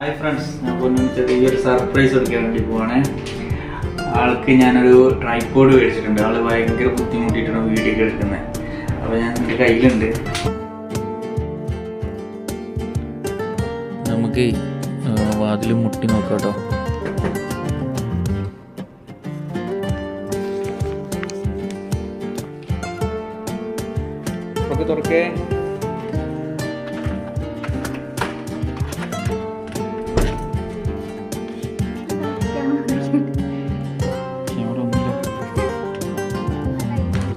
Hi friends, ഞാൻ പൊന്നു ചെറിയൊരു സർപ്രൈസ് കൊടുക്കാൻ വേണ്ടി പോവാണ്. ആൾക്ക് ഞാനൊരു ട്രൈപോഡ് മേടിച്ചിട്ടുണ്ട്. ആൾ ഭയങ്കര ബുദ്ധിമുട്ടിയിട്ടാണ് വീഡിയോ ഒക്കെ എടുക്കുന്നത്. അപ്പോൾ ഞാൻ എൻ്റെ കയ്യിലുണ്ട്. നമുക്ക് വാതിൽ മുട്ടി നോക്കാം കേട്ടോ. ഒക്കെ തുറക്കേ.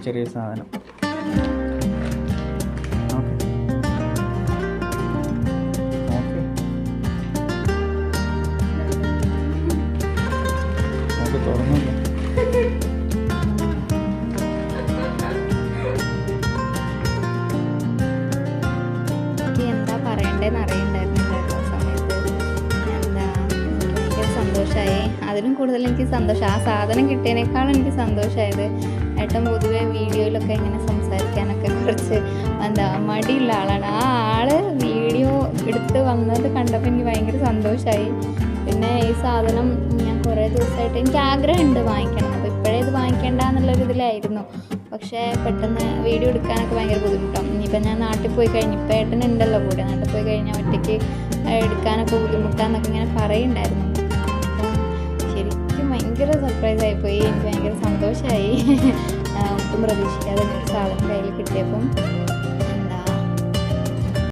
ചെറിയ സാധനം തുറന്നു. എന്താ പറയണ്ടേന്ന് അറിയണ്ടായിരുന്നില്ല സമയത്ത്. എന്താ ഭയങ്കര സന്തോഷമായി. അതിലും കൂടുതൽ എനിക്ക് സന്തോഷം ആ സാധനം കിട്ടിയതിനേക്കാളും എനിക്ക് സന്തോഷമായത് ഏട്ടൻ പൊതുവെ വീഡിയോയിലൊക്കെ ഇങ്ങനെ സംസാരിക്കാനൊക്കെ കുറച്ച് മടിയുള്ള ആളാണ്. ആ ആള് വീഡിയോ എടുത്ത് വന്നത് കണ്ടപ്പോൾ എനിക്ക് ഭയങ്കര സന്തോഷമായി. പിന്നെ ഈ സാധനം ഞാൻ കുറേ ദിവസമായിട്ട് എനിക്ക് ആഗ്രഹമുണ്ട് വാങ്ങിക്കണം. അപ്പോൾ ഇപ്പോഴേ ഇത് വാങ്ങിക്കേണ്ട എന്നുള്ളൊരു ഇതിലായിരുന്നു. പക്ഷേ പെട്ടെന്ന് വീഡിയോ എടുക്കാനൊക്കെ ഭയങ്കര ബുദ്ധിമുട്ടാണ്. ഇനിയിപ്പോൾ ഞാൻ നാട്ടിൽ പോയി കഴിഞ്ഞ് ഇപ്പോൾ ഏട്ടനുണ്ടല്ലോ കൂടെ, നാട്ടിൽ പോയി കഴിഞ്ഞാൽ ഒറ്റയ്ക്ക് എടുക്കാനൊക്കെ ബുദ്ധിമുട്ടാന്നൊക്കെ ഇങ്ങനെ പറയുന്നുണ്ടായിരുന്നു. അപ്പം ശരിക്കും ഭയങ്കര സർപ്രൈസ് ആയിപ്പോയി. എനിക്ക് ഭയങ്കര സന്തോഷമായി. ഒട്ടും പ്രതീക്ഷിക്കാതെ സാധനം കയ്യിൽ കിട്ടിയപ്പം